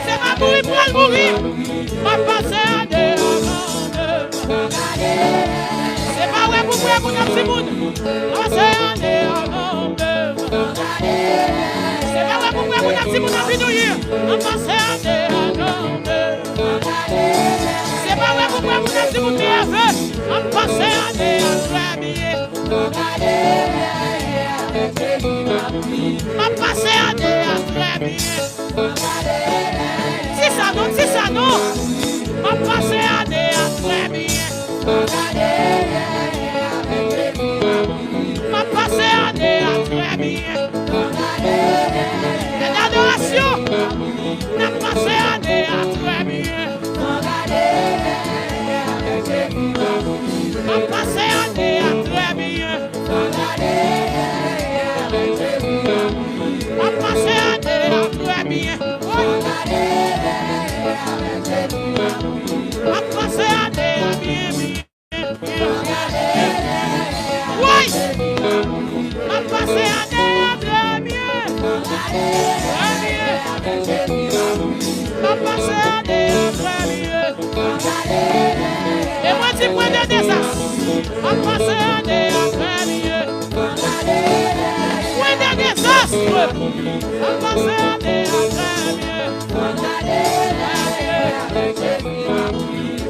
C'est ma mourir pour le mourir. Ma passé à des c'est pas vrai pour moi mon petit monde. Passé à des c'est pas vrai pour moi mon petit monde à finir. Passé à des c'est pas vrai pour moi mon petit monde qui a fait. Passé à des ma passé à des très bien. Si ça non, ma passé à des très bien. Ma passé à des très bien. L'adoration, ma passé à des très bien. Ma passé à des très bien. Ma passé à des très bien. Ma passé à des bien. Oui, ma passé à des très bien. Ma passé à des très bien. Et moi tu prends des désastres. Ma passé à des très bien. Point de désastre. Ma passé à des très bien.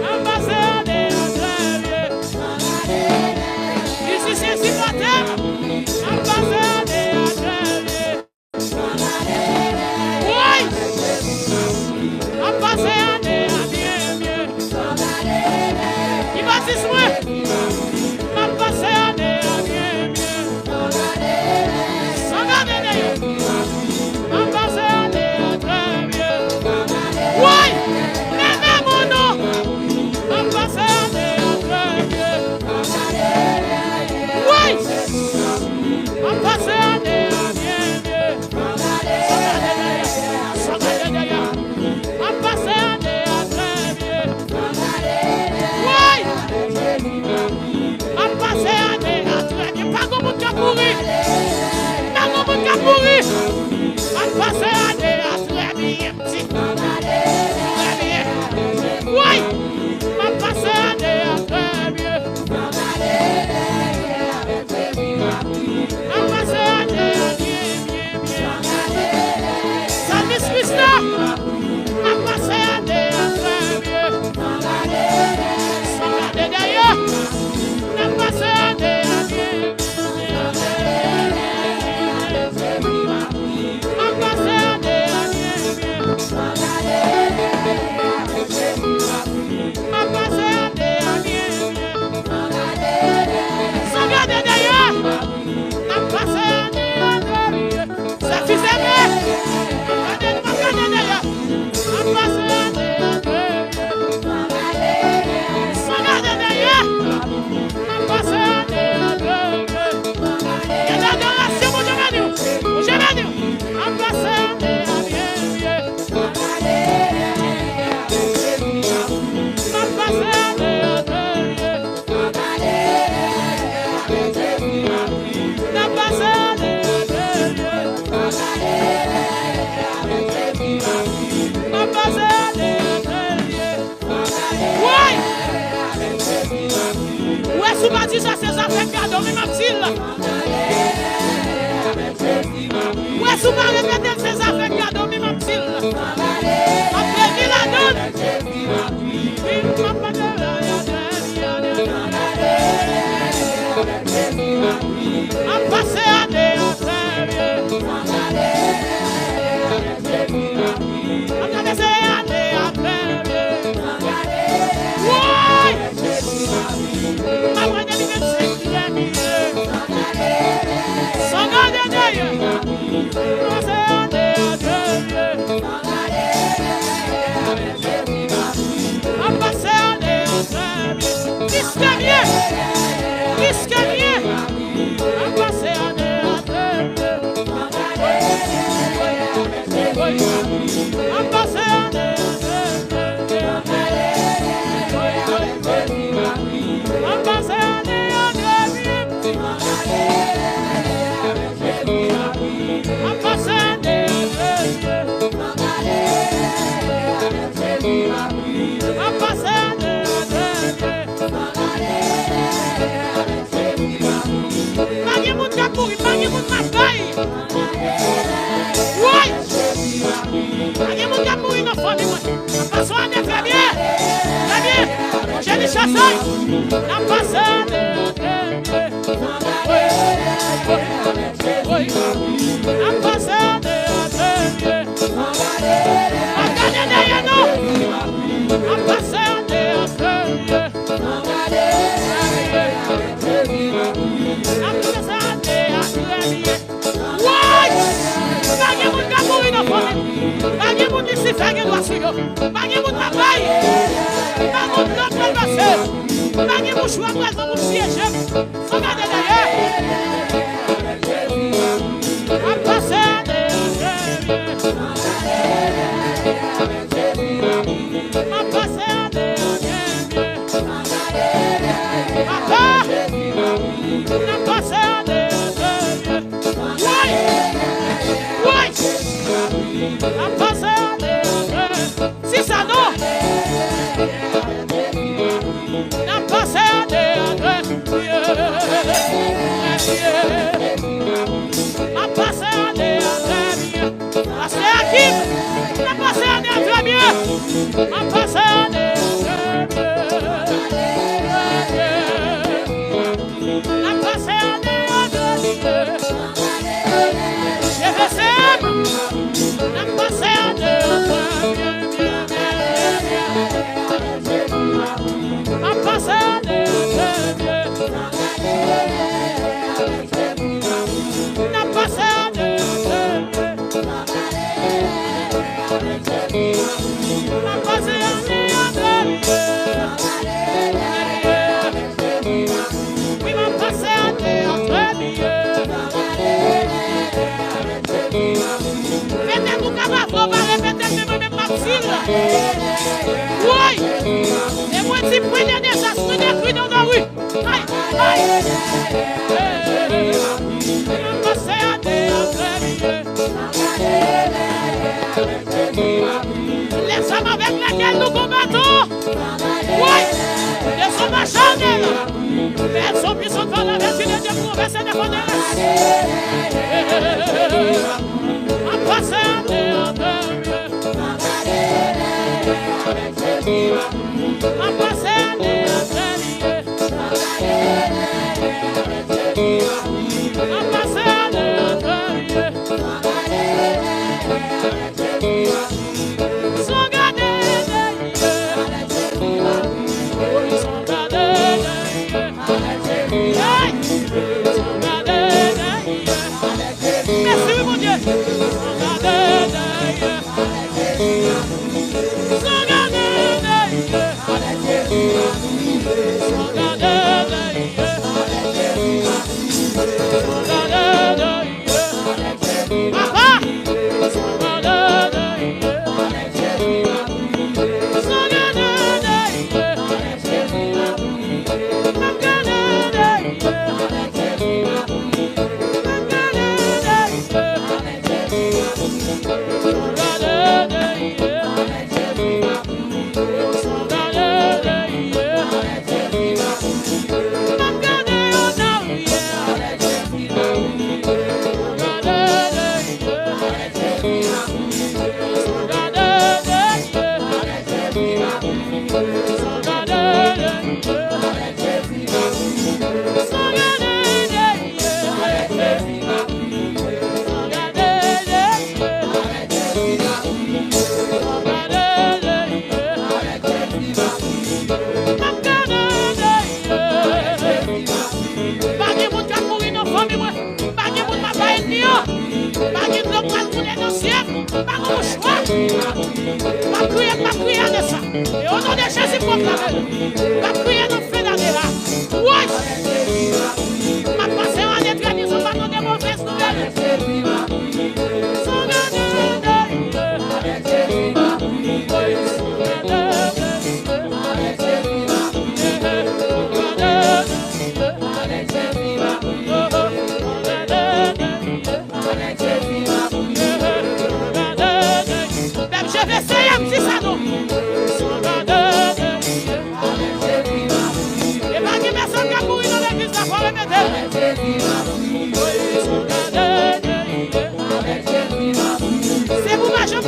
Ma passé à des très bien. Ici c'est si matin. Ma passé à des très bien. Oui. Ma passé à des bien bien. Il va se soigner. Ma passé à des bien bien. Sans garder d'ailleurs. Ma passé à des très bien. Oui. Même mon nom. Ma passé à des très bien. Oui. Ma passé à des bien bien. Sans garder d'ailleurs. Ma passé à des très bien. Oui. Ma passé à des très bien. Pas comme tu as pourri. Pas comme tu as pourri. Ma passé à des très bien. Très bien. Oui. Ma passé à des très bien. Ma passé à des bien bien. Service Christa. Ma passé à des très bien. Sans garder d'ailleurs. Ma passé à des bien. Ma passé à des bien bien. Ma passé à des bien bien. Sans garder d'ailleurs. Ma passé à des bien. Ça suffit bien. Ma garder d'ailleurs. Ma passé à des bien. Sans garder d'ailleurs. Ma passé à des bien. Et l'adoration, mon Dieu, ma passé à des bien bien. Ma passé à des bien. Ma passé à des bien. Ma passé à des bien. Oui. Ouais, si ma dit ça, c'est ça fait cadeau, mais ma petite là. Ouais, si ma répété, c'est ça fait cadeau, mais ma petite là. Après, il la donne. Ma passé à des très bien. Ma passé à des très bien. Oui. Ma prenne les mêmes sans garder d'ailleurs. Passé à des très bien. Ma passé à des très bien. Qu'est-ce que bien? Qu'est-ce que bien? Ma passé à des très bien. Ma passé à des très bien. Ma passé à des très bien. Bagay moun kap mouri dans famille moi. Passons année très bien. Très bien. J'ai dit chasseur. N'a passé année. Oui. N'a passé année. Regardez derrière nous. N'a passé année. Bagay moun kap mouri dans famille. Bagay moun d'ici fait que doit suivre. Bagay moun travail. Bagay moun l'autre passé. Bagay moun choix pour mon siège. Regardez derrière. A passé si ça non, n'a passé n'a passé oui, et moi si prenez des ça, prenez cru dans la rue. Aïe, aïe. Les femmes avec lesquelles nous combattons, oui, elles sont machanelles, mais elles sont puissantes dans la vertu de Dieu pour verser des bonheurs. En passant en passant merci mon Dieu. Ma prière de ça. Et au nom de Jésus proclamé. Ma prière nous fait l'année là. Oui. Ma passé en éternité, pas dans des mauvaises nouvelles. Je vais essayer un petit sanon. Et pas qu'il personne qui a couru dans l'église, la foi remettre. C'est pour ma jambe,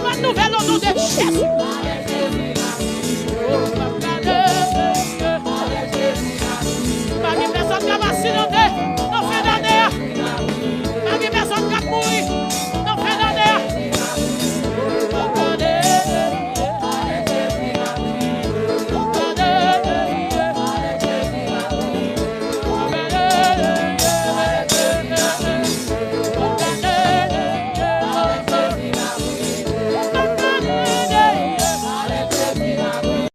Bonne nouvelle au nom de Jésus.